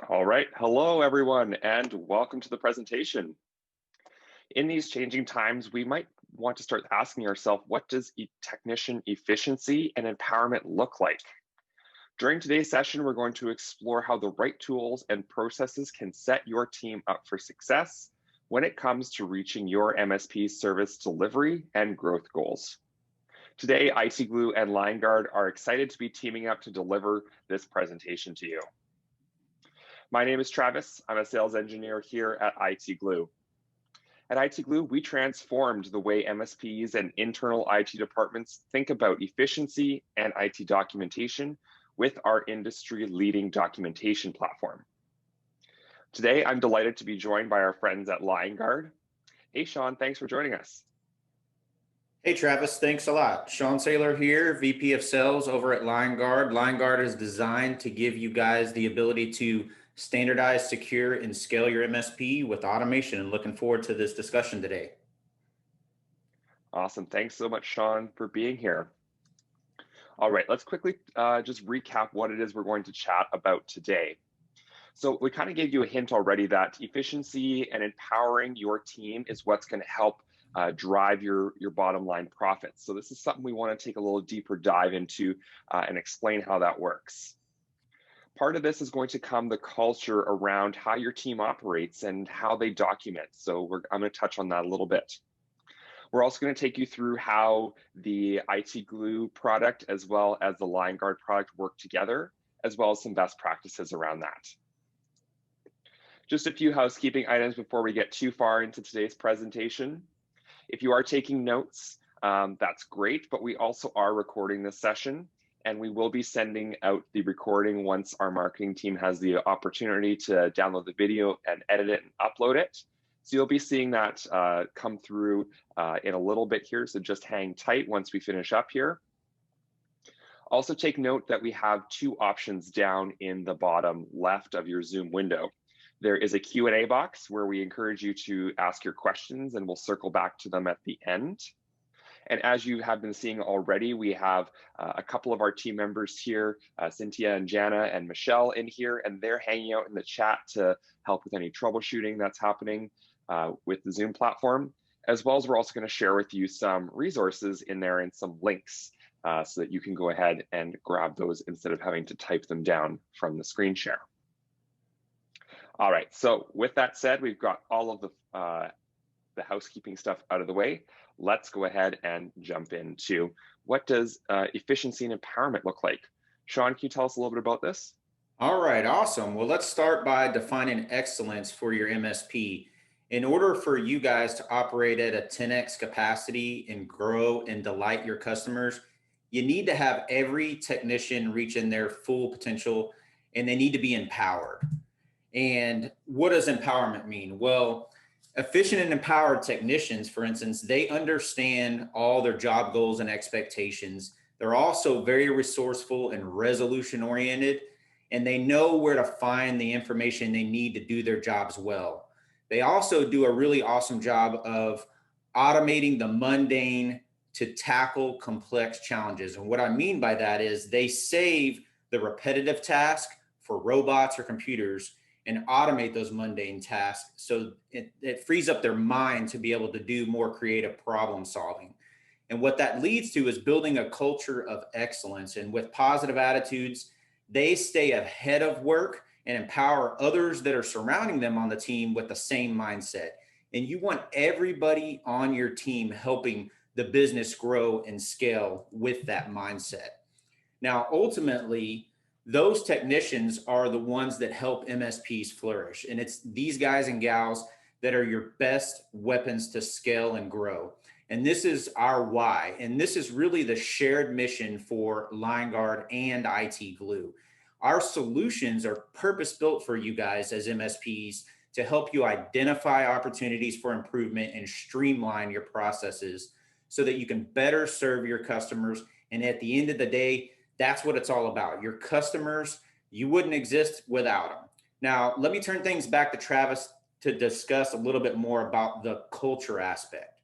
All right. Hello, everyone, and welcome to the presentation. In these changing times, we might want to start asking ourselves, what does technician efficiency and empowerment look like? During today's session, we're going to explore how the right tools and processes can set your team up for success when it comes to reaching your MSP service delivery and growth goals. Today, IT Glue and Liongard are excited to be teaming up to deliver this presentation to you. My name is Travis. I'm a sales engineer here at IT Glue. At IT Glue, we transformed the way MSPs and internal IT departments think about efficiency and IT documentation with our industry-leading documentation platform. Today, I'm delighted to be joined by our friends at Liongard. Hey, Sean, thanks for joining us. Hey Travis, thanks a lot. Sean Saylor here, VP of Sales over at Liongard. Liongard is designed to give you guys the ability to standardize, secure, and scale your MSP with automation, and looking forward to this discussion today. Awesome. Thanks so much, Sean, for being here. All right, let's quickly just recap what it is we're going to chat about today. So we kind of gave you a hint already that efficiency and empowering your team is what's going to help drive your bottom line profits. So this is something we want to take a little deeper dive into and explain how that works. Part of this is going to come the culture around how your team operates and how they document. So I'm going to touch on that a little bit. We're also going to take you through how the IT Glue product as well as the Liongard product work together, as well as some best practices around that. Just a few housekeeping items before we get too far into today's presentation. If you are taking notes, that's great, but we also are recording this session, and we will be sending out the recording once our marketing team has the opportunity to download the video and edit it and upload it. So you'll be seeing that come through in a little bit here, so just hang tight once we finish up here. Also take note that we have two options down in the bottom left of your Zoom window. There is a Q&A box where we encourage you to ask your questions, and we'll circle back to them at the end. And as you have been seeing already, we have a couple of our team members here, Cynthia and Jana and Michelle in here, and they're hanging out in the chat to help with any troubleshooting that's happening with the Zoom platform, as well as we're also going to share with you some resources in there and some links so that you can go ahead and grab those instead of having to type them down from the screen share. All right, so with that said, we've got all of the housekeeping stuff out of the way. Let's go ahead and jump into what does efficiency and empowerment look like? Sean, can you tell us a little bit about this? All right, awesome. Well, let's start by defining excellence for your MSP. In order for you guys to operate at a 10x capacity and grow and delight your customers, you need to have every technician reaching their full potential, and they need to be empowered. And what does empowerment mean? Well, efficient and empowered technicians, for instance, they understand all their job goals and expectations. They're also very resourceful and resolution oriented, and they know where to find the information they need to do their jobs well. They also do a really awesome job of automating the mundane to tackle complex challenges. And what I mean by that is they save the repetitive task for robots or computers and automate those mundane tasks, so it frees up their mind to be able to do more creative problem solving. And what that leads to is building a culture of excellence. And with positive attitudes, they stay ahead of work and empower others that are surrounding them on the team with the same mindset. And you want everybody on your team helping the business grow and scale with that mindset. Now, ultimately, those technicians are the ones that help MSPs flourish. And it's these guys and gals that are your best weapons to scale and grow. And this is our why. And this is really the shared mission for Liongard and IT Glue. Our solutions are purpose-built for you guys as MSPs to help you identify opportunities for improvement and streamline your processes so that you can better serve your customers. And at the end of the day, that's what it's all about. Your customers, you wouldn't exist without them. Now, let me turn things back to Travis to discuss a little bit more about the culture aspect.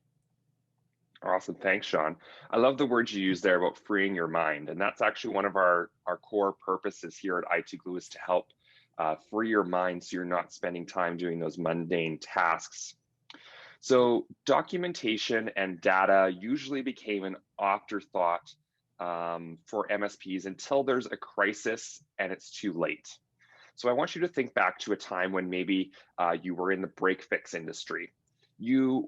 Awesome. Thanks, Sean. I love the words you used there about freeing your mind. And that's actually one of our core purposes here at IT Glue is to help free your mind so you're not spending time doing those mundane tasks. So documentation and data usually became an afterthought for MSPs until there's a crisis and it's too late. So I want you to think back to a time when maybe you were in the break fix industry. You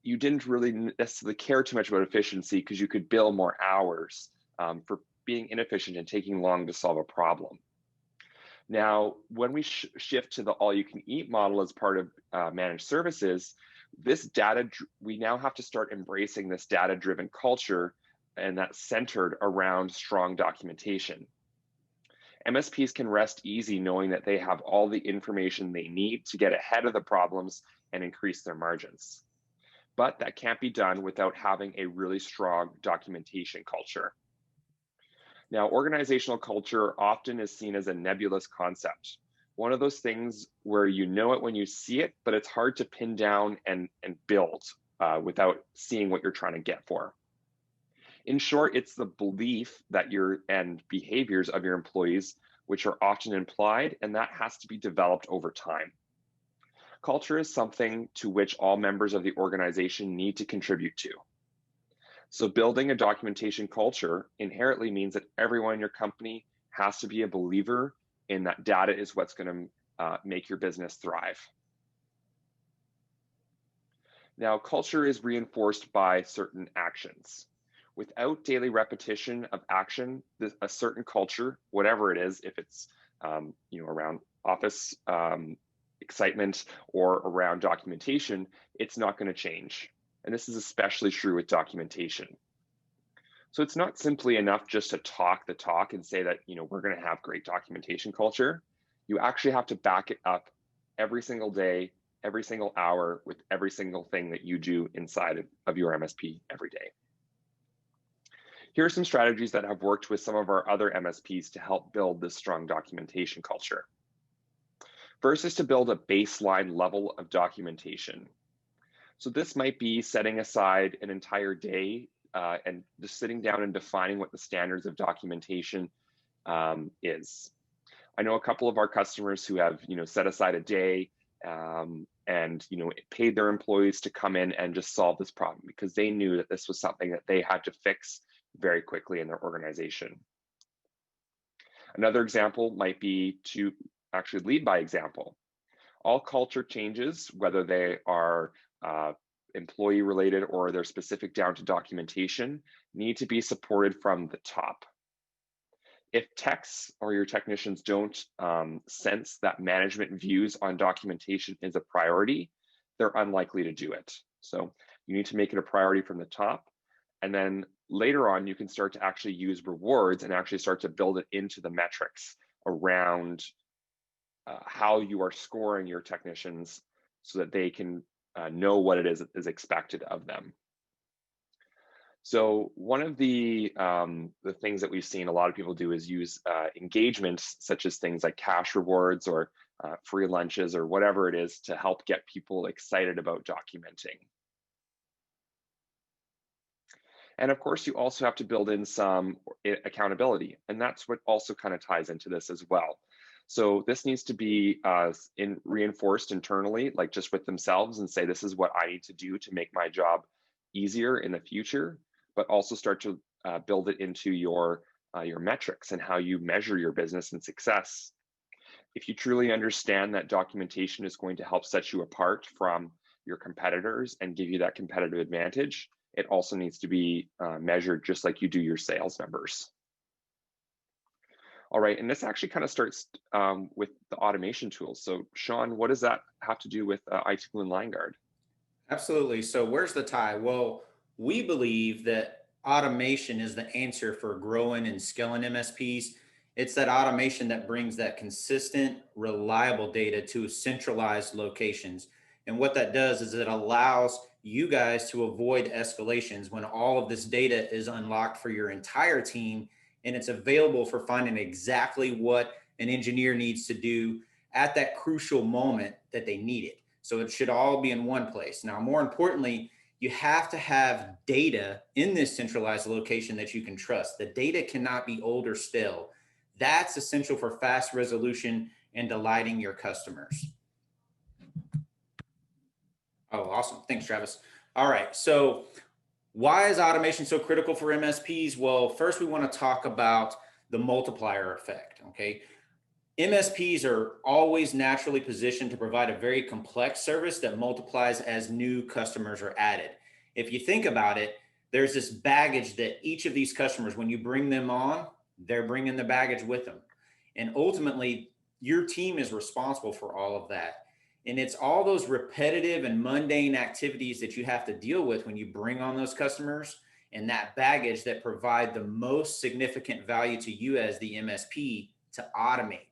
didn't really necessarily care too much about efficiency because you could bill more hours for being inefficient and taking long to solve a problem. Now, when we shift to the all-you-can-eat model as part of managed services, we now have to start embracing this data-driven culture, and that's centered around strong documentation. MSPs can rest easy knowing that they have all the information they need to get ahead of the problems and increase their margins. But that can't be done without having a really strong documentation culture. Now, organizational culture often is seen as a nebulous concept. One of those things where you know it when you see it, but it's hard to pin down and build without seeing what you're trying to get for. In short, it's the belief that and behaviors of your employees, which are often implied, and that has to be developed over time. Culture is something to which all members of the organization need to contribute to. So building a documentation culture inherently means that everyone in your company has to be a believer in that data is what's going to make your business thrive. Now, culture is reinforced by certain actions. Without daily repetition of action, a certain culture, whatever it is, if it's around office excitement or around documentation, it's not going to change. And this is especially true with documentation. So it's not simply enough just to talk the talk and say that we're going to have great documentation culture. You actually have to back it up every single day, every single hour, with every single thing that you do inside of your MSP every day. Here are some strategies that have worked with some of our other MSPs to help build this strong documentation culture. First is to build a baseline level of documentation. So this might be setting aside an entire day and just sitting down and defining what the standards of documentation is. I know a couple of our customers who have set aside a day and paid their employees to come in and just solve this problem because they knew that this was something that they had to fix very quickly in their organization. Another example might be to actually lead by example. All culture changes, whether they are employee related or they're specific down to documentation, need to be supported from the top. If techs or your technicians don't sense that management views on documentation is a priority, they're unlikely to do it. So you need to make it a priority from the top. And then later on, you can start to actually use rewards and actually start to build it into the metrics around how you are scoring your technicians so that they can know what it is that is expected of them. So one of the things that we've seen a lot of people do is use engagements such as things like cash rewards or free lunches or whatever it is to help get people excited about documenting. And of course, you also have to build in some accountability, and that's what also kind of ties into this as well. So this needs to be reinforced internally, like just with themselves, and say, this is what I need to do to make my job easier in the future, but also start to build it into your metrics and how you measure your business and success. If you truly understand that documentation is going to help set you apart from your competitors and give you that competitive advantage, it also needs to be measured just like you do your sales numbers. All right, and this actually kind of starts with the automation tools. So Sean, what does that have to do with IT and Liongard? Absolutely. So where's the tie? Well, we believe that automation is the answer for growing and scaling MSPs. It's that automation that brings that consistent, reliable data to centralized locations. And what that does is it allows you guys to avoid escalations when all of this data is unlocked for your entire team and it's available for finding exactly what an engineer needs to do at that crucial moment that they need it. So it should all be in one place. Now, more importantly, you have to have data in this centralized location that you can trust. The data cannot be old or stale. That's essential for fast resolution and delighting your customers. Oh, awesome. Thanks, Travis. All right. So why is automation so critical for MSPs? Well, first we want to talk about the multiplier effect. Okay. MSPs are always naturally positioned to provide a very complex service that multiplies as new customers are added. If you think about it, there's this baggage that each of these customers, when you bring them on, they're bringing the baggage with them. And ultimately, your team is responsible for all of that. And it's all those repetitive and mundane activities that you have to deal with when you bring on those customers and that baggage that provide the most significant value to you as the MSP to automate.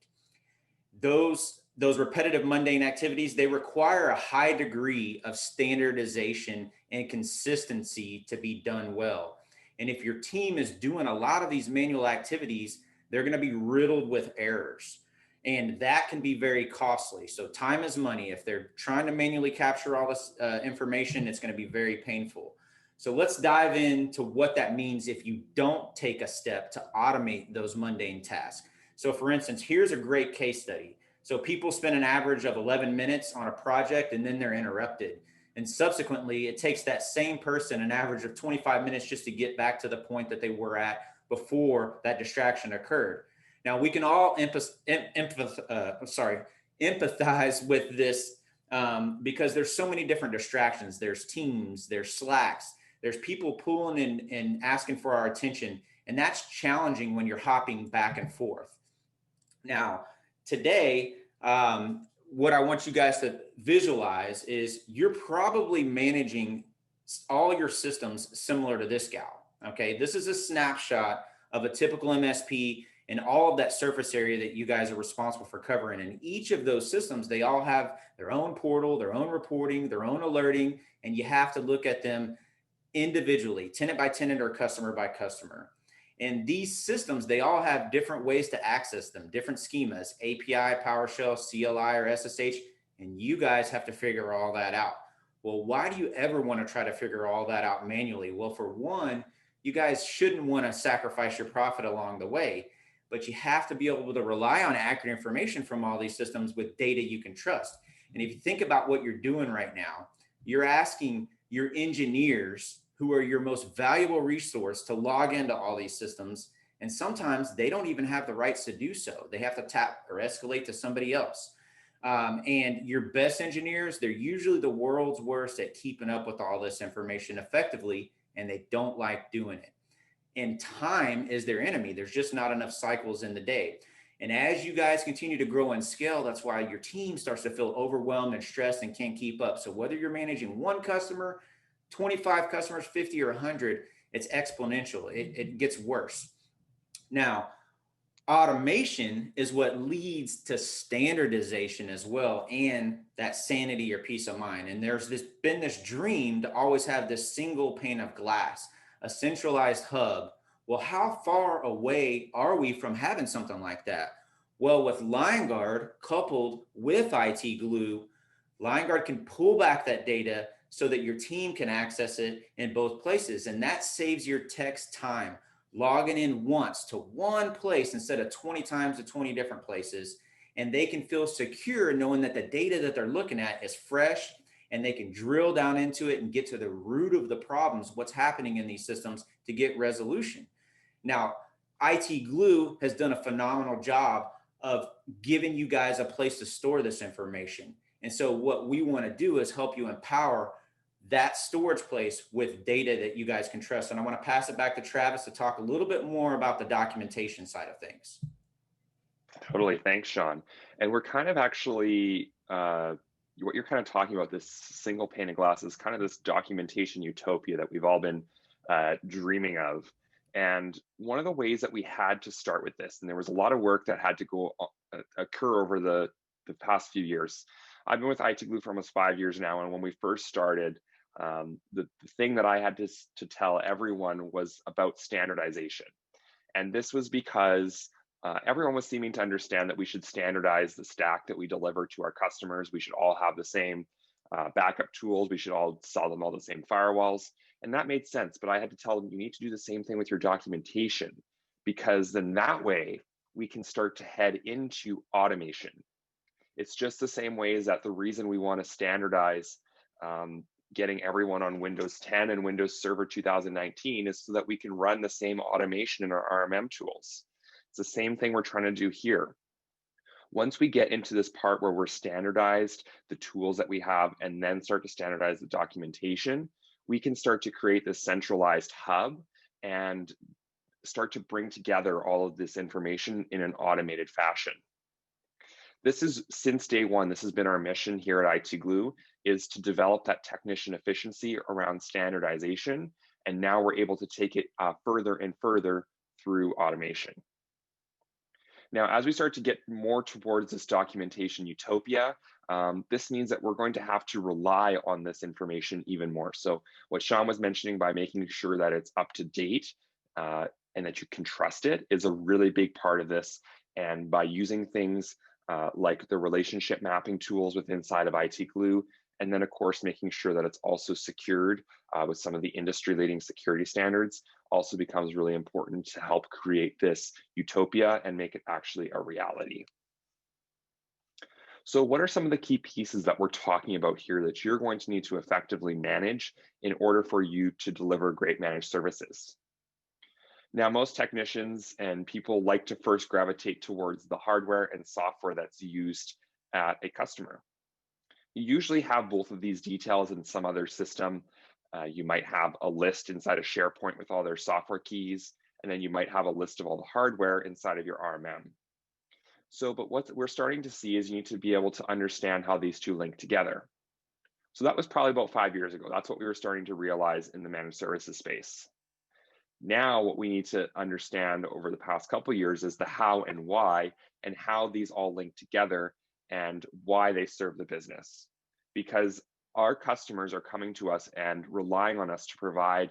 Those repetitive mundane activities, they require a high degree of standardization and consistency to be done well. And if your team is doing a lot of these manual activities, they're going to be riddled with errors. And that can be very costly. So time is money. If they're trying to manually capture all this information, it's going to be very painful. So let's dive into what that means if you don't take a step to automate those mundane tasks. So for instance, here's a great case study. So people spend an average of 11 minutes on a project and then they're interrupted. And subsequently, it takes that same person an average of 25 minutes just to get back to the point that they were at before that distraction occurred. Now, we can all empathize with this because there's so many different distractions. There's Teams, there's Slacks, there's people pulling and asking for our attention. And that's challenging when you're hopping back and forth. Now, today, what I want you guys to visualize is you're probably managing all your systems similar to this gal. Okay, this is a snapshot of a typical MSP and all of that surface area that you guys are responsible for covering. And each of those systems, they all have their own portal, their own reporting, their own alerting, and you have to look at them individually, tenant by tenant or customer by customer. And these systems, they all have different ways to access them, different schemas, API, PowerShell, CLI, or SSH, and you guys have to figure all that out. Well, why do you ever want to try to figure all that out manually? Well, for one, you guys shouldn't want to sacrifice your profit along the way, but you have to be able to rely on accurate information from all these systems with data you can trust. And if you think about what you're doing right now, you're asking your engineers, who are your most valuable resource, to log into all these systems. And sometimes they don't even have the rights to do so. They have to tap or escalate to somebody else. And your best engineers, they're usually the world's worst at keeping up with all this information effectively, and they don't like doing it. And time is their enemy. There's just not enough cycles in the day. And as you guys continue to grow and scale, that's why your team starts to feel overwhelmed and stressed and can't keep up. So whether you're managing one customer, 25 customers, 50 or 100, it's exponential. It gets worse. Now, automation is what leads to standardization as well, and that sanity or peace of mind. And there's been this dream to always have this single pane of glass, a centralized hub. Well, how far away are we from having something like that? Well, with Liongard coupled with IT Glue, Liongard can pull back that data so that your team can access it in both places. And that saves your techs time, logging in once to one place instead of 20 times to 20 different places. And they can feel secure knowing that the data that they're looking at is fresh, and they can drill down into it and get to the root of the problems, what's happening in these systems, to get resolution. Now, IT Glue has done a phenomenal job of giving you guys a place to store this information. And so what we want to do is help you empower that storage place with data that you guys can trust. And I want to pass it back to Travis to talk a little bit more about the documentation side of things. Totally. Thanks, Sean. And we're kind of actually, what you're kind of talking about, this single pane of glass, is kind of this documentation utopia that we've all been dreaming of. And one of the ways that we had to start with this, and there was a lot of work that had to occur over the past few years. I've been with IT Glue for almost 5 years now. And when we first started, the thing that I had to tell everyone was about standardization. And this was because everyone was seeming to understand that we should standardize the stack that we deliver to our customers. We should all have the same backup tools. We should all sell them all the same firewalls. And that made sense. But I had to tell them, you need to do the same thing with your documentation, because then that way we can start to head into automation. It's just the same way as that the reason we want to standardize getting everyone on Windows 10 and Windows Server 2019 is so that we can run the same automation in our RMM tools. It's the same thing we're trying to do here. Once we get into this part where we're standardized the tools that we have and then start to standardize the documentation, we can start to create this centralized hub and start to bring together all of this information in an automated fashion. This is, since day one, this has been our mission here at IT Glue, is to develop that technician efficiency around standardization. And now we're able to take it further and further through automation. Now, as we start to get more towards this documentation utopia, this means that we're going to have to rely on this information even more. So what Sean was mentioning by making sure that it's up to date and that you can trust it is a really big part of this. And by using things like the relationship mapping tools within inside of IT Glue, and then of course making sure that it's also secured with some of the industry leading security standards also becomes really important to help create this utopia and make it actually a reality. So what are some of the key pieces that we're talking about here that you're going to need to effectively manage in order for you to deliver great managed services? Now, most technicians and people like to first gravitate towards the hardware and software that's used at a customer. You usually have both of these details in some other system. You might have a list inside of SharePoint with all their software keys, and then you might have a list of all the hardware inside of your RMM. So, but what we're starting to see is you need to be able to understand how these two link together. So that was probably about 5 years ago. That's what we were starting to realize in the managed services space. Now, what we need to understand over the past couple of years is the how and why, and how these all link together and why they serve the business. Because our customers are coming to us and relying on us to provide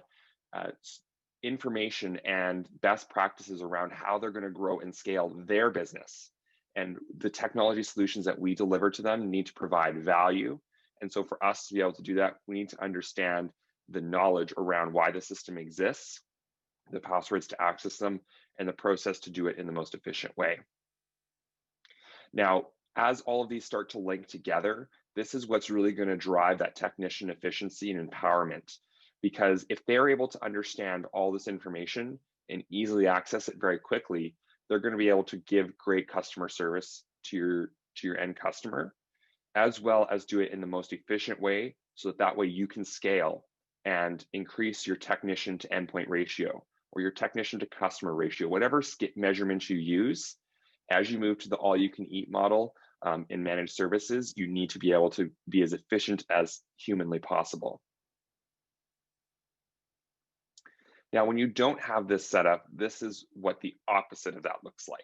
information and best practices around how they're going to grow and scale their business. And the technology solutions that we deliver to them need to provide value. And so for us to be able to do that, we need to understand the knowledge around why the system exists, the passwords to access them, and the process to do it in the most efficient way. Now, as all of these start to link together, this is what's really going to drive that technician efficiency and empowerment. Because if they're able to understand all this information and easily access it very quickly, they're going to be able to give great customer service to your end customer, as well as do it in the most efficient way, so that way you can scale and increase your technician to endpoint ratio or your technician to customer ratio, whatever measurements you use. As you move to the all-you-can-eat model in managed services, you need to be able to be as efficient as humanly possible. Now, when you don't have this set up, this is what the opposite of that looks like.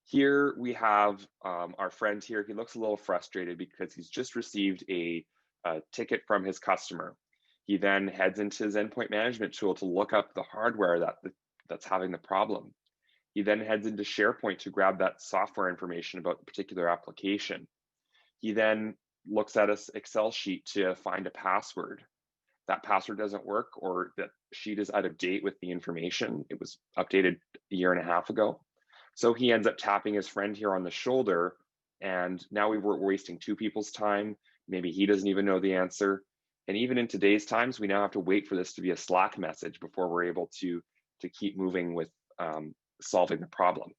Here we have our friend here. He looks a little frustrated because he's just received a ticket from his customer. He then heads into his endpoint management tool to look up the hardware that's having the problem. He then heads into SharePoint to grab that software information about the particular application. He then looks at an Excel sheet to find a password. That password doesn't work, or that sheet is out of date with the information. It was updated a year and a half ago. So he ends up tapping his friend here on the shoulder, and now we're wasting two people's time. Maybe he doesn't even know the answer. And even in today's times, we now have to wait for this to be a Slack message before we're able to keep moving with solving the problem.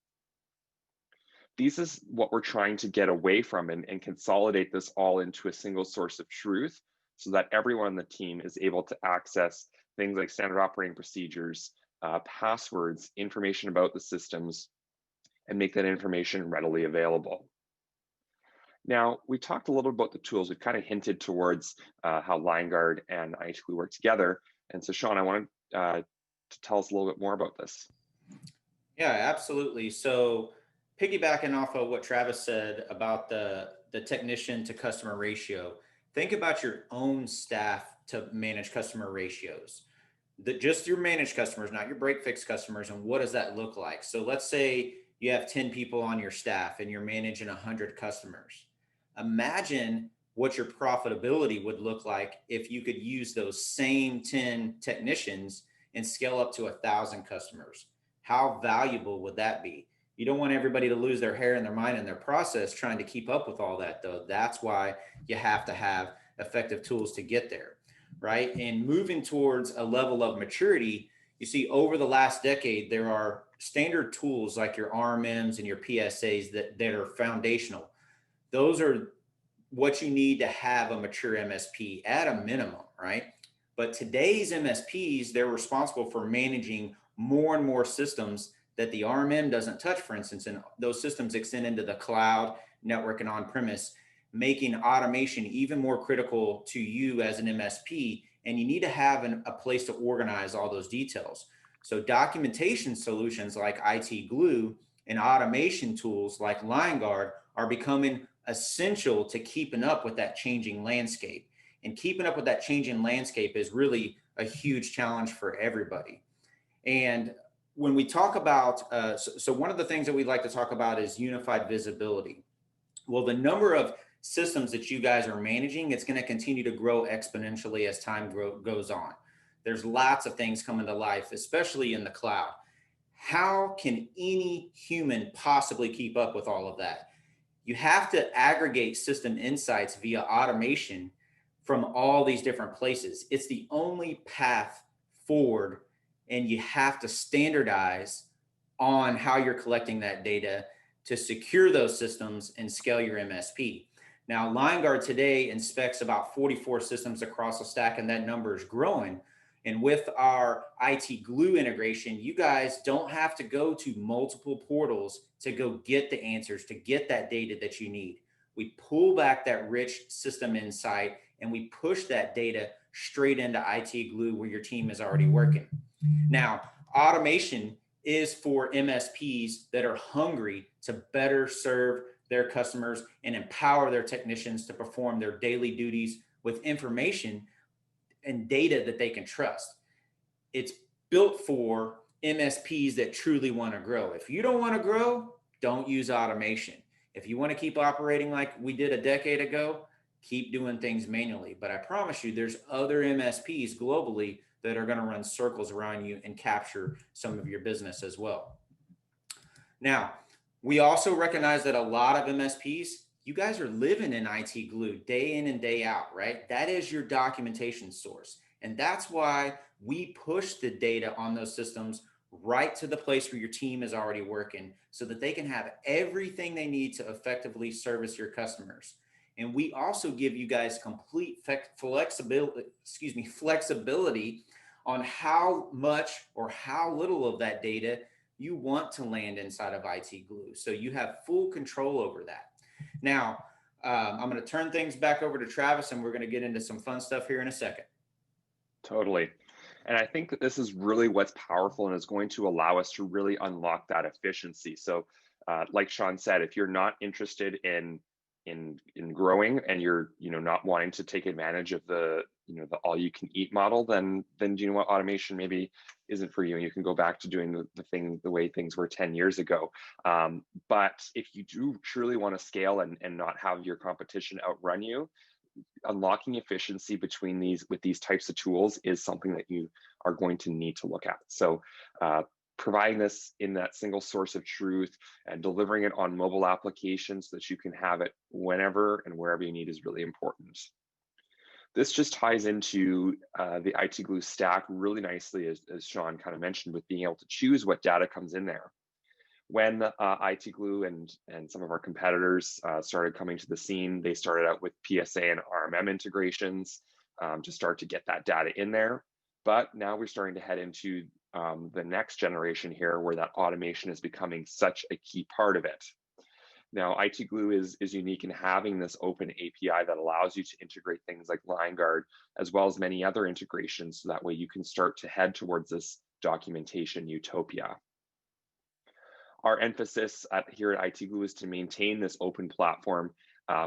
This is what we're trying to get away from and consolidate this all into a single source of truth so that everyone on the team is able to access things like standard operating procedures, passwords, information about the systems, and make that information readily available. Now, we talked a little about the tools. We've kind of hinted towards how Liongard and IT Glue work together. And so, Sean, I wanted to tell us a little bit more about this. Yeah, absolutely. So piggybacking off of what Travis said about the technician to customer ratio, think about your own staff to manage customer ratios. Just your managed customers, not your break fix customers. And what does that look like? So let's say you have 10 people on your staff and you're managing 100 customers. Imagine what your profitability would look like if you could use those same 10 technicians and scale up to 1,000 customers. How valuable would that be? You don't want everybody to lose their hair and their mind in their process trying to keep up with all that, though. That's why you have to have effective tools to get there, right? And moving towards a level of maturity, you see, over the last decade, there are standard tools like your RMMs and your PSAs that are foundational. Those are what you need to have a mature MSP at a minimum, right? But today's MSPs, they're responsible for managing more and more systems that the RMM doesn't touch, for instance, and those systems extend into the cloud, network, and on premise, making automation even more critical to you as an MSP. And you need to have a place to organize all those details. So, documentation solutions like IT Glue and automation tools like Liongard are becoming essential to keeping up with that changing landscape. And keeping up with that changing landscape is really a huge challenge for everybody. And when we talk about, so one of the things that we like to talk about is unified visibility. Well, the number of systems that you guys are managing, it's going to continue to grow exponentially as time goes on. There's lots of things coming to life, especially in the cloud. How can any human possibly keep up with all of that? You have to aggregate system insights via automation from all these different places. It's the only path forward, and you have to standardize on how you're collecting that data to secure those systems and scale your MSP. Now, Liongard today inspects about 44 systems across the stack, and that number is growing. And with our IT Glue integration, you guys don't have to go to multiple portals to go get the answers, to get that data that you need. We pull back that rich system insight and we push that data straight into IT Glue where your team is already working. Now, automation is for MSPs that are hungry to better serve their customers and empower their technicians to perform their daily duties with information and data that they can trust. It's built for MSPs that truly want to grow. If you don't want to grow, don't use automation. If you want to keep operating like we did a decade ago, keep doing things manually. But I promise you, there's other MSPs globally that are going to run circles around you and capture some of your business as well. Now, we also recognize that a lot of MSPs, you guys are living in IT Glue day in and day out, right? That is your documentation source. And that's why we push the data on those systems right to the place where your team is already working so that they can have everything they need to effectively service your customers. And we also give you guys complete flexibility on how much or how little of that data you want to land inside of IT Glue. So you have full control over that. Now, I'm going to turn things back over to Travis, and we're going to get into some fun stuff here in a second. Totally. And I think that this is really what's powerful and is going to allow us to really unlock that efficiency. So like Sean said, if you're not interested in growing and you're not wanting to take advantage of the the all you can eat model, then you know what, automation maybe isn't for you, and you can go back to doing the way things were 10 years ago. But if you do truly want to scale and not have your competition outrun you, unlocking efficiency with these types of tools is something that you are going to need to look at. So providing this in that single source of truth and delivering it on mobile applications so that you can have it whenever and wherever you need is really important. This just ties into the IT Glue stack really nicely, as Sean kind of mentioned, with being able to choose what data comes in there. When IT Glue and some of our competitors started coming to the scene, they started out with PSA and RMM integrations to start to get that data in there. But now we're starting to head into the next generation here, where that automation is becoming such a key part of it. Now, IT Glue is unique in having this open API that allows you to integrate things like Liongard, as well as many other integrations, so that way you can start to head towards this documentation utopia. Our emphasis here at IT Glue is to maintain this open platform,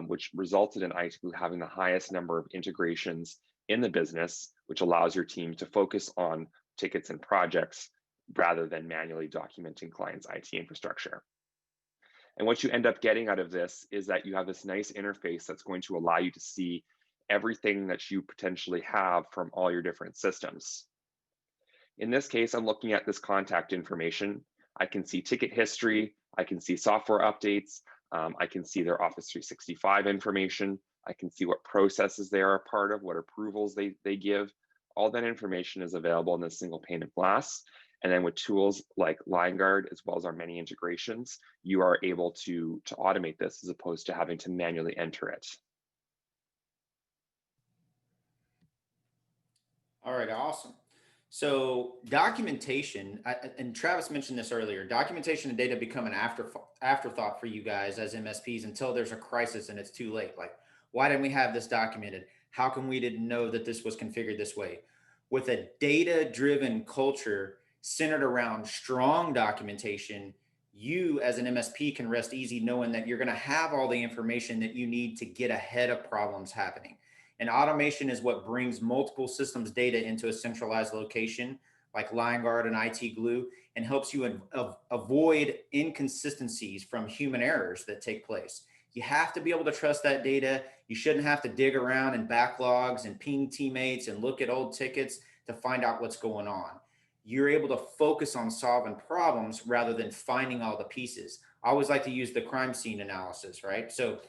which resulted in IT Glue having the highest number of integrations in the business, which allows your team to focus on tickets and projects rather than manually documenting clients' IT infrastructure. And what you end up getting out of this is that you have this nice interface that's going to allow you to see everything that you potentially have from all your different systems. In this case, I'm looking at this contact information. I can see ticket history, I can see software updates. I can see their Office 365 information. I can see what processes they are a part of, what approvals they give. All that information is available in this single pane of glass. And then with tools like Liongard, as well as our many integrations, you are able to automate this as opposed to having to manually enter it. All right, awesome. So documentation, and Travis mentioned this earlier, documentation and data become an afterthought for you guys as MSPs until there's a crisis and it's too late. Like, why didn't we have this documented? How come we didn't know that this was configured this way? With a data-driven culture centered around strong documentation, you as an MSP can rest easy knowing that you're going to have all the information that you need to get ahead of problems happening. And automation is what brings multiple systems data into a centralized location like Liongard and IT Glue and helps you avoid inconsistencies from human errors that take place. You have to be able to trust that data. You shouldn't have to dig around in backlogs and ping teammates and look at old tickets to find out what's going on. You're able to focus on solving problems rather than finding all the pieces. I always like to use the crime scene analysis, right? So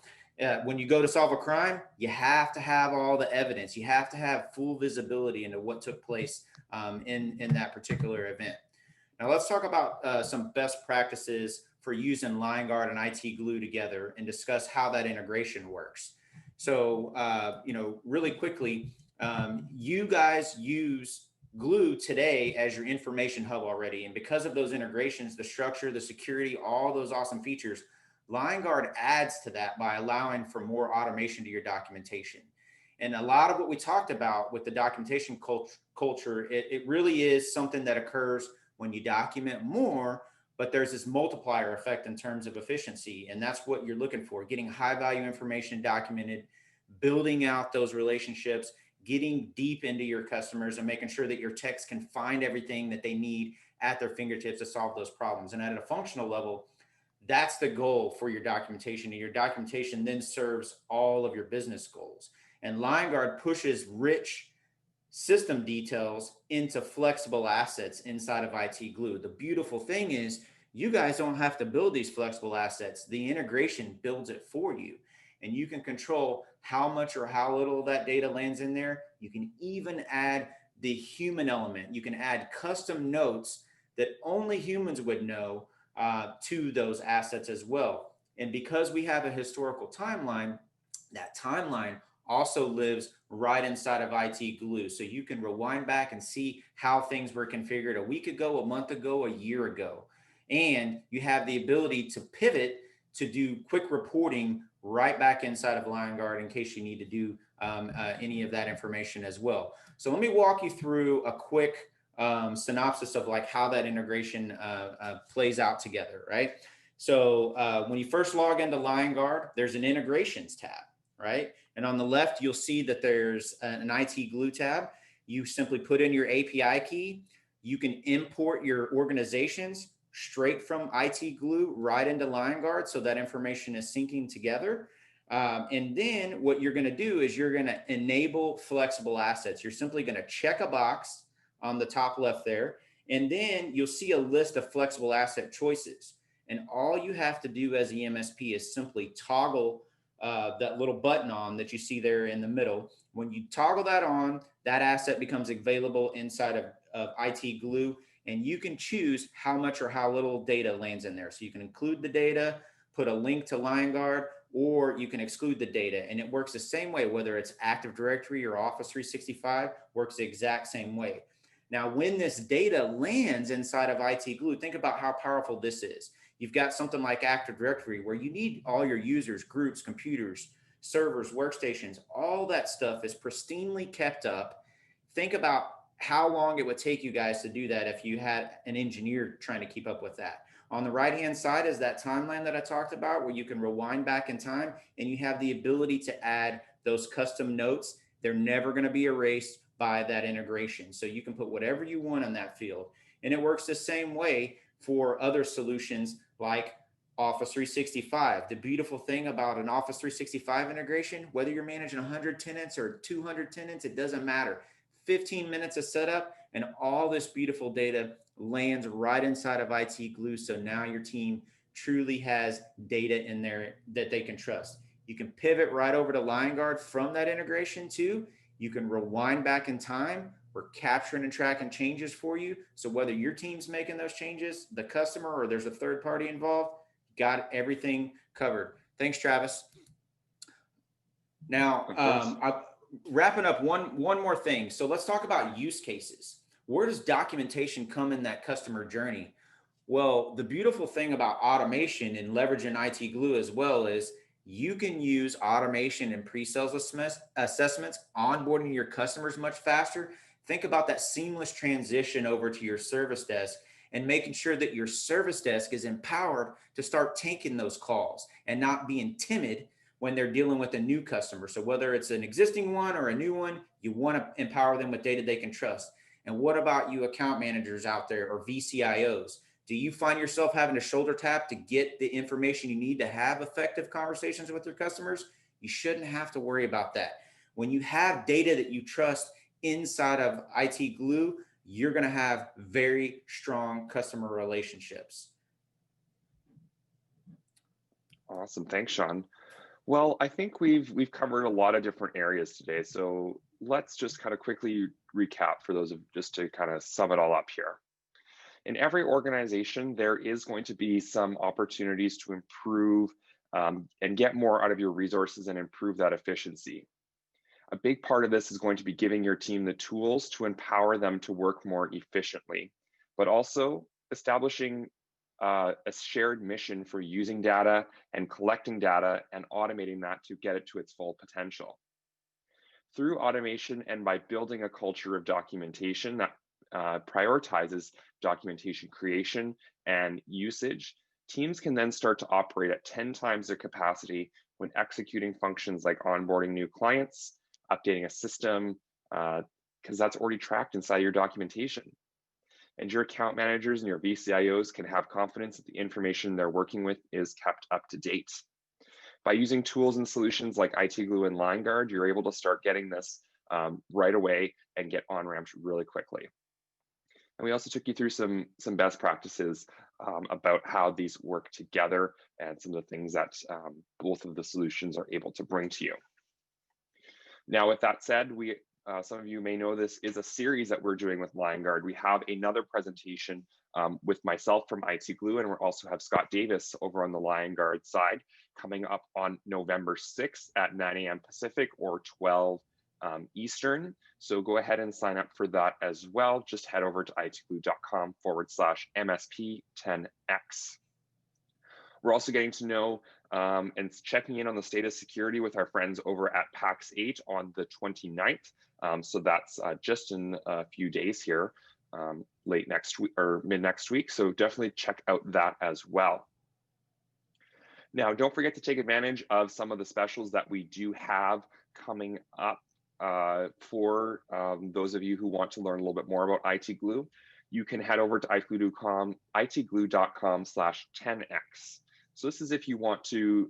when you go to solve a crime, you have to have all the evidence. You have to have full visibility into what took place in that particular event. Now let's talk about some best practices for using Liongard and IT Glue together and discuss how that integration works. So, really quickly, you guys use Glue today as your information hub already. And because of those integrations, the structure, the security, all those awesome features, Liongard adds to that by allowing for more automation to your documentation. And a lot of what we talked about with the documentation culture, it really is something that occurs when you document more, but there's this multiplier effect in terms of efficiency. And that's what you're looking for, getting high value information documented, building out those relationships, getting deep into your customers and making sure that your techs can find everything that they need at their fingertips to solve those problems. And at a functional level, that's the goal for your documentation. And your documentation then serves all of your business goals. And Liongard pushes rich system details into flexible assets inside of IT Glue. The beautiful thing is you guys don't have to build these flexible assets. The integration builds it for you. And you can control how much or how little of that data lands in there. You can even add the human element. You can add custom notes that only humans would know to those assets as well. And because we have a historical timeline, that timeline also lives right inside of IT Glue. So you can rewind back and see how things were configured a week ago, a month ago, a year ago. And you have the ability to pivot to do quick reporting right back inside of Liongard in case you need to do any of that information as well. So let me walk you through a quick synopsis of like how that integration plays out together, right? So when you first log into Liongard, there's an integrations tab, right? And on the left, you'll see that there's an IT Glue tab. You simply put in your API key. You can import your organizations straight from IT Glue right into Liongard, so that information is syncing together. And then what you're going to do is you're going to enable flexible assets. You're simply going to check a box on the top left there, and then you'll see a list of flexible asset choices. And all you have to do as the MSP is simply toggle that little button on that you see there in the middle. When you toggle that on, that asset becomes available inside of IT Glue, and you can choose how much or how little data lands in there. So you can include the data, put a link to Liongard, or you can exclude the data. And it works the same way, whether it's Active Directory or Office 365, works the exact same way. Now, when this data lands inside of IT Glue, think about how powerful this is. You've got something like Active Directory where you need all your users, groups, computers, servers, workstations, all that stuff is pristinely kept up. Think about how long it would take you guys to do that if you had an engineer trying to keep up with that. On the right-hand side is that timeline that I talked about where you can rewind back in time and you have the ability to add those custom notes. They're never going to be erased by that integration. So you can put whatever you want in that field. And it works the same way for other solutions like Office 365. The beautiful thing about an Office 365 integration, whether you're managing 100 tenants or 200 tenants, it doesn't matter. 15 minutes of setup and all this beautiful data lands right inside of IT Glue. So now your team truly has data in there that they can trust. You can pivot right over to Liongard from that integration too. You can rewind back in time. We're capturing and tracking changes for you. So whether your team's making those changes, the customer, or there's a third party involved, got everything covered. Thanks, Travis. Now, wrapping up one more thing. So let's talk about use cases. Where does documentation come in that customer journey? Well, the beautiful thing about automation and leveraging IT Glue as well is you can use automation and pre-sales assessments, onboarding your customers much faster. Think about that seamless transition over to your service desk and making sure that your service desk is empowered to start taking those calls and not being timid when they're dealing with a new customer. So whether it's an existing one or a new one, you want to empower them with data they can trust. And what about you account managers out there or VCIOs? Do you find yourself having to shoulder tap to get the information you need to have effective conversations with your customers? You shouldn't have to worry about that. When you have data that you trust inside of IT Glue, you're going to have very strong customer relationships. Awesome. Thanks, Sean. Well, I think we've covered a lot of different areas today. So let's just kind of quickly recap for those of just to kind of sum it all up here. In every organization, there is going to be some opportunities to improve and get more out of your resources and improve that efficiency. A big part of this is going to be giving your team the tools to empower them to work more efficiently, but also establishing a shared mission for using data and collecting data and automating that to get it to its full potential. Through automation and by building a culture of documentation that prioritizes documentation creation and usage, teams can then start to operate at 10 times their capacity when executing functions like onboarding new clients, updating a system, because that's already tracked inside your documentation. And your account managers and your VCIOs can have confidence that the information they're working with is kept up to date. By using tools and solutions like IT Glue and Liongard, you're able to start getting this right away and get on-ramped really quickly. And we also took you through some best practices about how these work together and some of the things that both of the solutions are able to bring to you. Now, with that said, some of you may know this is a series that we're doing with Liongard. We have another presentation with myself from IT Glue, and we also have Scott Davis over on the Liongard side coming up on November 6th at 9 a.m. Pacific or 12 Eastern. So go ahead and sign up for that as well. Just head over to itglue.com/MSP10X. We're also getting to know and checking in on the state of security with our friends over at PAX 8 on the 29th. So that's just in a few days here, late next week or mid next week. So definitely check out that as well. Now, don't forget to take advantage of some of the specials that we do have coming up for those of you who want to learn a little bit more about IT Glue. You can head over to itglue.com/10x. So this is if you want to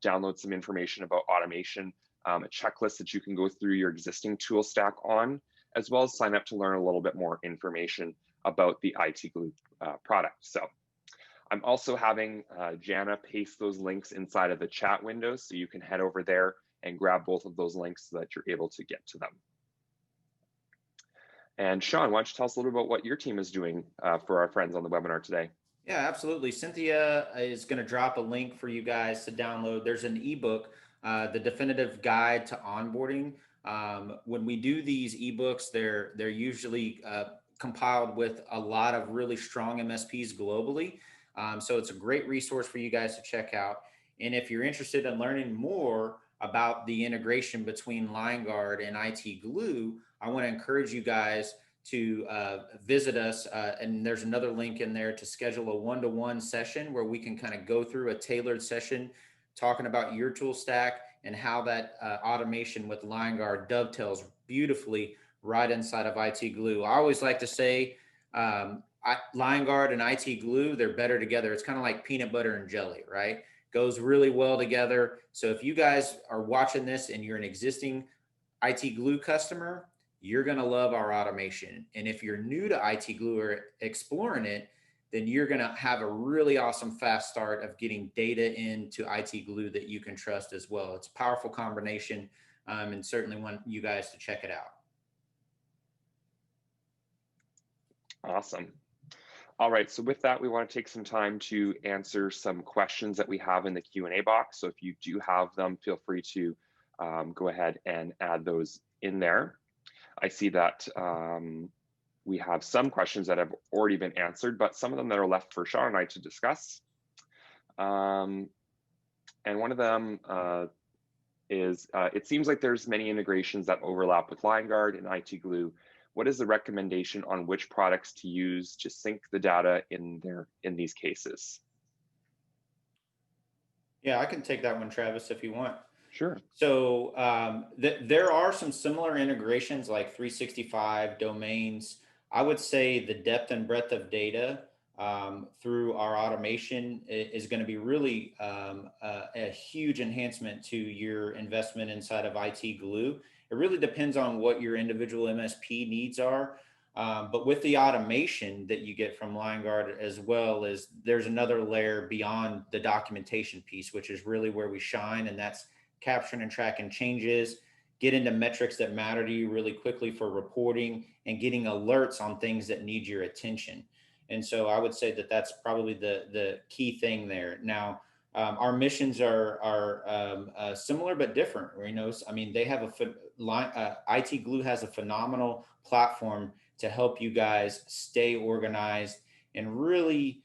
download some information about automation, a checklist that you can go through your existing tool stack on, as well as sign up to learn a little bit more information about the IT Glue product. So I'm also having Jana paste those links inside of the chat window, so you can head over there and grab both of those links so that you're able to get to them. And Sean, why don't you tell us a little bit about what your team is doing for our friends on the webinar today? Yeah, absolutely. Cynthia is going to drop a link for you guys to download. There's an ebook, The Definitive Guide to Onboarding. When we do these ebooks, they're usually compiled with a lot of really strong MSPs globally. So it's a great resource for you guys to check out. And if you're interested in learning more about the integration between Liongard and IT Glue, I want to encourage you guys to visit us. And there's another link in there to schedule a one-to-one session where we can kind of go through a tailored session talking about your tool stack and how that automation with Liongard dovetails beautifully right inside of IT Glue. I always like to say Liongard and IT Glue, they're better together. It's kind of like peanut butter and jelly, right? Goes really well together. So if you guys are watching this and you're an existing IT Glue customer, you're going to love our automation. And if you're new to IT Glue or exploring it, then you're going to have a really awesome fast start of getting data into IT Glue that you can trust as well. It's a powerful combination, and certainly want you guys to check it out. Awesome. All right, so with that, we want to take some time to answer some questions that we have in the Q&A box. So if you do have them, feel free to go ahead and add those in there. I see that we have some questions that have already been answered, but some of them that are left for Sean and I to discuss. And one of them is, it seems like there's many integrations that overlap with Liongard and IT Glue. What is the recommendation on which products to use to sync the data in these cases? Yeah, I can take that one, Travis, if you want. Sure. So there are some similar integrations like 365 domains. I would say the depth and breadth of data through our automation is going to be really a huge enhancement to your investment inside of IT Glue. It really depends on what your individual MSP needs are. But with the automation that you get from Liongard, as well as there's another layer beyond the documentation piece, which is really where we shine. And that's capturing and tracking changes, get into metrics that matter to you really quickly for reporting, and getting alerts on things that need your attention. And so I would say that that's probably the key thing there. Now, our missions are similar but different. You know, I mean, they have IT Glue has a phenomenal platform to help you guys stay organized and really,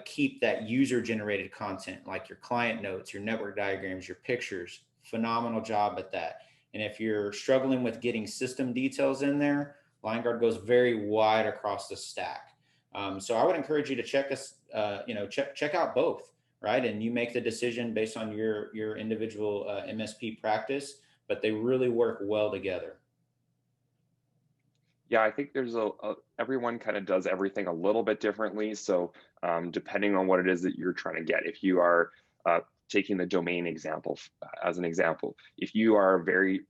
keep that user-generated content like your client notes, your network diagrams, your pictures. Phenomenal job at that. And if you're struggling with getting system details in there, Liongard goes very wide across the stack. So I would encourage you to check out both. Right. And you make the decision based on your individual MSP practice, but they really work well together. Yeah, I think there's everyone kind of does everything a little bit differently. So depending on what it is that you're trying to get, if you are taking the domain example as an example, if you are very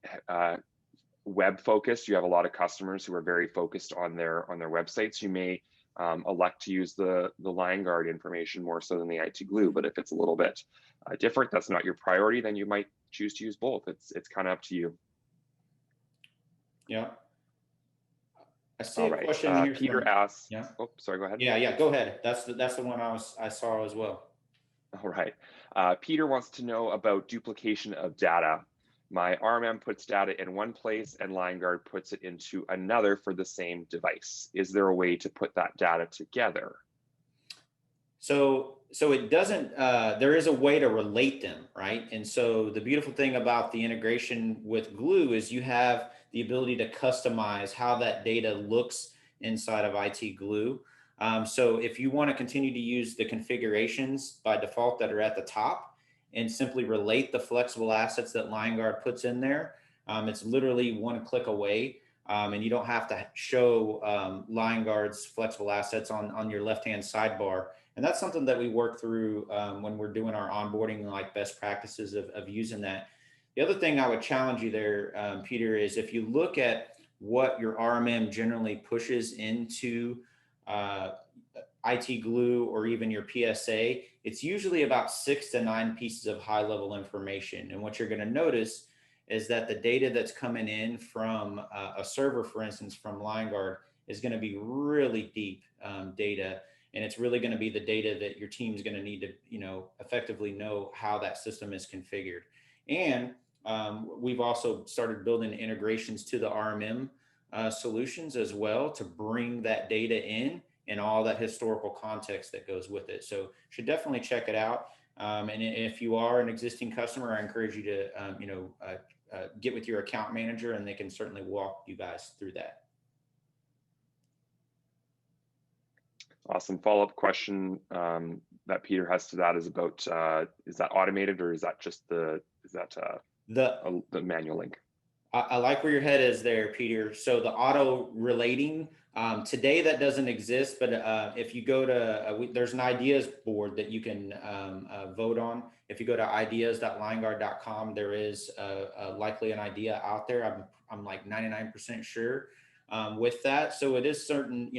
web focused, you have a lot of customers who are very focused on their websites, you may elect to use the Liongard information more so than the IT Glue. But if it's a little bit different, that's not your priority, then you might choose to use both. It's kind of up to you. Yeah. I see a question here. Peter asks. Yeah. Oh, sorry. Go ahead. Yeah. Go ahead. That's the one I saw as well. All right. Peter wants to know about duplication of data. My RMM puts data in one place and Liongard puts it into another for the same device. Is there a way to put that data together? So it doesn't, there is a way to relate them, right? And so the beautiful thing about the integration with Glue is you have the ability to customize how that data looks inside of IT Glue. So if you want to continue to use the configurations by default that are at the top, and simply relate the flexible assets that Liongard puts in there, it's literally one click away, and you don't have to show Liongard's flexible assets on your left-hand sidebar. And that's something that we work through when we're doing our onboarding, like best practices of using that. The other thing I would challenge you there, Peter, is if you look at what your RMM generally pushes into IT Glue or even your PSA, it's usually about 6 to 9 pieces of high level information. And what you're going to notice is that the data that's coming in from a server, for instance, from Liongard is going to be really deep data. And it's really going to be the data that your team's going to need to, effectively know how that system is configured. And we've also started building integrations to the RMM solutions as well to bring that data in and all that historical context that goes with it. So should definitely check it out. And if you are an existing customer, I encourage you to, get with your account manager and they can certainly walk you guys through that. Awesome. Follow-up question that Peter has to that is about, is that automated or is that just the manual link? I like where your head is there, Peter. So the auto relating, today that doesn't exist, but if you go to, there's an ideas board that you can vote on. If you go to ideas.liongard.com, there is likely an idea out there. I'm like 99% sure with that. So it is certain,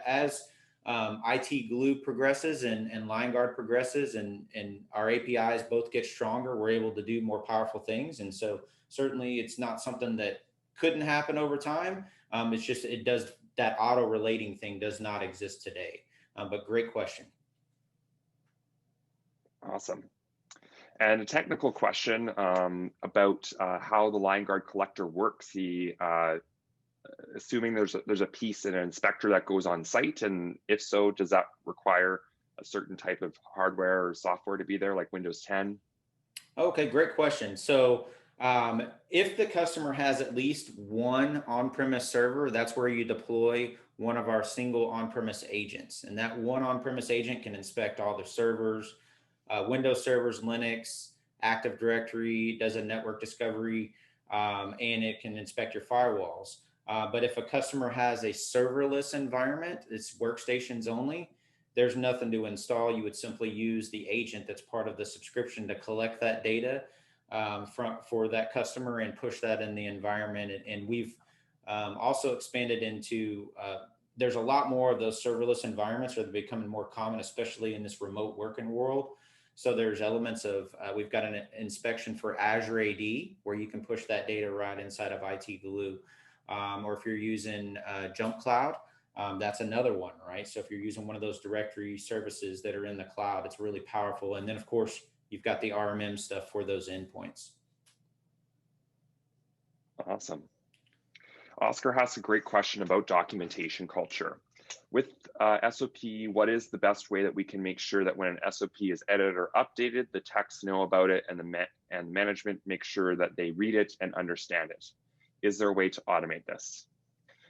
as IT Glue progresses and Liongard progresses, and our APIs both get stronger, we're able to do more powerful things. And so certainly it's not something that couldn't happen over time. It's just, it does, that auto relating thing does not exist today. But great question. Awesome. And a technical question about how the Liongard collector works. Assuming there's a piece in an inspector that goes on site, and if so, does that require a certain type of hardware or software to be there, like Windows 10? Okay, great question. So if the customer has at least one on-premise server, that's where you deploy one of our single on-premise agents. And that one on-premise agent can inspect all the servers, Windows servers, Linux, Active Directory, does a network discovery, and it can inspect your firewalls. But if a customer has a serverless environment, it's workstations only, there's nothing to install. You would simply use the agent that's part of the subscription to collect that data for that customer and push that in the environment. And we've also expanded into, there's a lot more of those serverless environments are becoming more common, especially in this remote working world. So there's elements of, we've got an inspection for Azure AD where you can push that data right inside of IT Glue. Or if you're using Jump Cloud, that's another one, right? So if you're using one of those directory services that are in the cloud, it's really powerful. And then of course, you've got the RMM stuff for those endpoints. Awesome. Oscar has a great question about documentation culture. With SOP, what is the best way that we can make sure that when an SOP is edited or updated, the techs know about it and management make sure that they read it and understand it? Is there a way to automate this?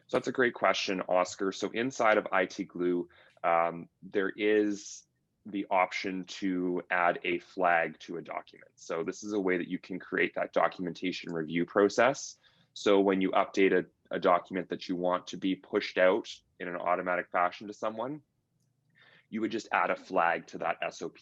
So that's a great question, Oscar. So inside of IT Glue, there is the option to add a flag to a document. So this is a way that you can create that documentation review process. So when you update a document that you want to be pushed out in an automatic fashion to someone, you would just add a flag to that SOP.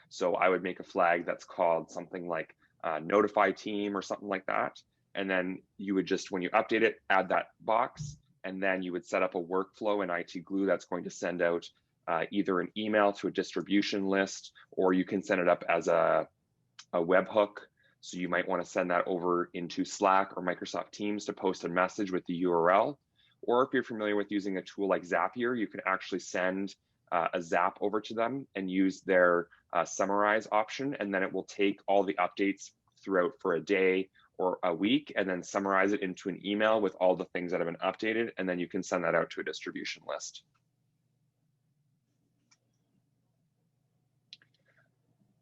So I would make a flag that's called something like notify team or something like that. And then you would just, when you update it, add that box, and then you would set up a workflow in IT Glue that's going to send out either an email to a distribution list, or you can send it up as a webhook. So you might want to send that over into Slack or Microsoft Teams to post a message with the URL. Or if you're familiar with using a tool like Zapier, you can actually send a zap over to them and use their summarize option, and then it will take all the updates throughout for a day or a week and then summarize it into an email with all the things that have been updated, and then you can send that out to a distribution list.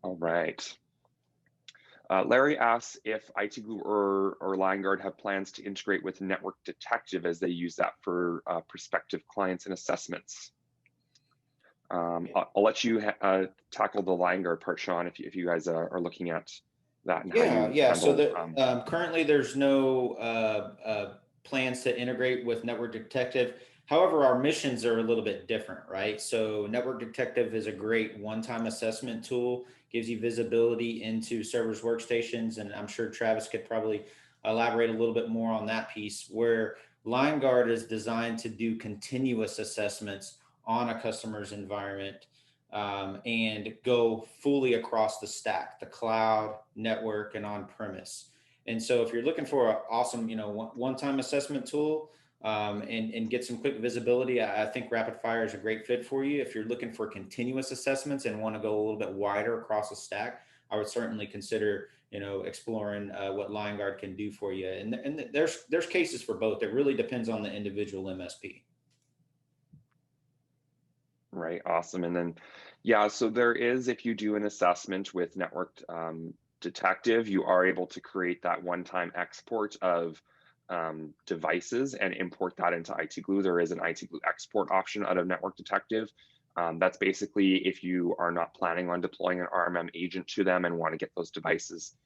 All right. Larry asks if IT Glue or Liongard have plans to integrate with Network Detective as they use that for prospective clients and assessments. I'll let you tackle the Liongard part, Sean, if you guys are looking at that. And yeah. So currently there's no plans to integrate with Network Detective. However, our missions are a little bit different, right? So Network Detective is a great one-time assessment tool, gives you visibility into servers, workstations, and I'm sure Travis could probably elaborate a little bit more on that piece, where Liongard is designed to do continuous assessments on a customer's environment and go fully across the stack, the cloud, network, and on-premise. And so if you're looking for an awesome, one-time assessment tool and get some quick visibility, I think Rapid Fire is a great fit for you. If you're looking for continuous assessments and want to go a little bit wider across the stack, I would certainly consider, exploring what Liongard can do for you. And there's cases for both. It really depends on the individual MSP. Right, awesome. And then, yeah, so there is, if you do an assessment with Network Detective, you are able to create that one-time export of devices and import that into IT Glue. There is an IT Glue export option out of Network Detective. That's basically if you are not planning on deploying an RMM agent to them and want to get those devices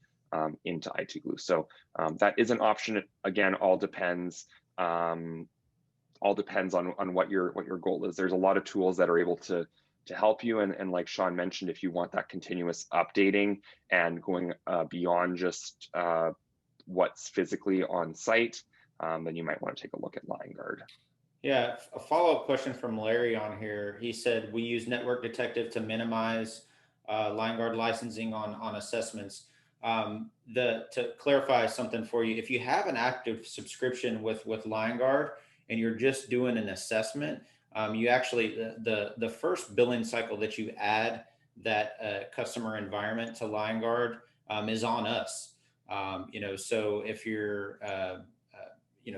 into IT Glue. So that is an option. Again, all depends on what your goal is. There's a lot of tools that are able to help you, and like Sean mentioned, if you want that continuous updating and going beyond just what's physically on site, then you might want to take a look at Liongard. Yeah, a follow-up question from Larry on here. He said we use Network Detective to minimize Liongard licensing on assessments. To clarify something for you, if you have an active subscription with Liongard and you're just doing an assessment, you actually the first billing cycle that you add that customer environment to Liongard is on us. So if you're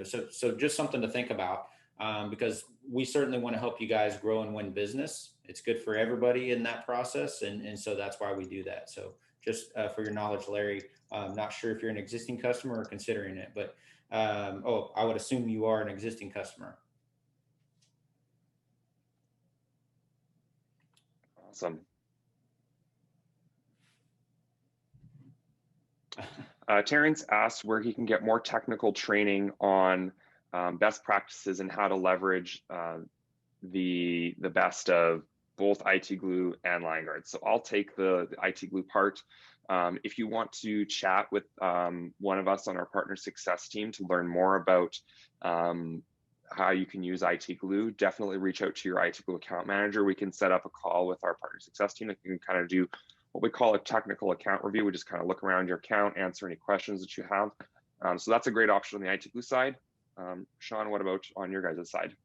so just something to think about, because we certainly want to help you guys grow and win business. It's good for everybody in that process. And so that's why we do that. So just for your knowledge, Larry, I'm not sure if you're an existing customer or considering it, but I would assume you are an existing customer. Awesome. Terrence asked where he can get more technical training on best practices and how to leverage the best of both IT Glue and Liongard. So I'll take the IT Glue part. If you want to chat with one of us on our partner success team to learn more about how you can use IT Glue, definitely reach out to your IT Glue account manager. We can set up a call with our partner success team that can kind of do what we call a technical account review. We just kind of look around your account, answer any questions that you have. So that's a great option on the IT Glue side. Sean, what about on your guys' side?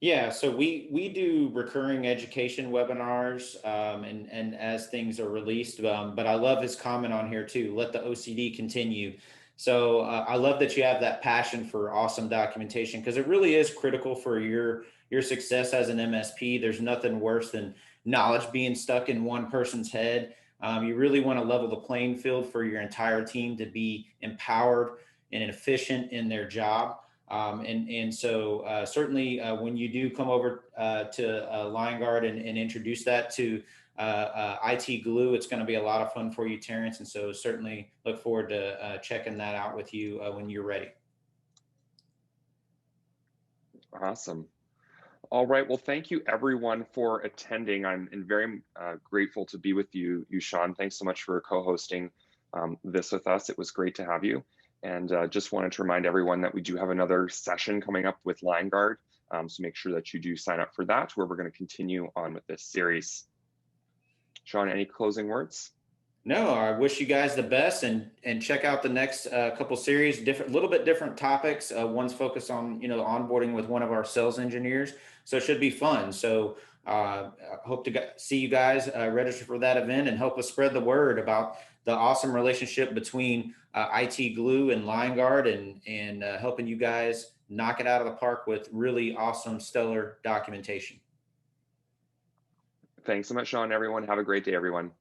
Yeah, so we do recurring education webinars, and as things are released. But I love his comment on here too. Let the OCD continue. So I love that you have that passion for awesome documentation, because it really is critical for your success as an MSP. There's nothing worse than knowledge being stuck in one person's head. You really want to level the playing field for your entire team to be empowered and efficient in their job. So certainly when you do come over to Liongard and introduce that to IT Glue, it's going to be a lot of fun for you, Terrence. And so certainly look forward to checking that out with you when you're ready. Awesome. All right. Well, thank you everyone for attending. I'm very grateful to be with you, Sean. Thanks so much for co-hosting this with us. It was great to have you. And just wanted to remind everyone that we do have another session coming up with Liongard. So make sure that you do sign up for that, where we're going to continue on with this series. Sean, any closing words? No, I wish you guys the best, and check out the next couple series, little bit different topics. One's focused on onboarding with one of our sales engineers, so it should be fun. So hope to see you guys register for that event and help us spread the word about the awesome relationship between IT Glue and Liongard, and helping you guys knock it out of the park with really awesome, stellar documentation. Thanks so much, Sean. Everyone, have a great day, everyone.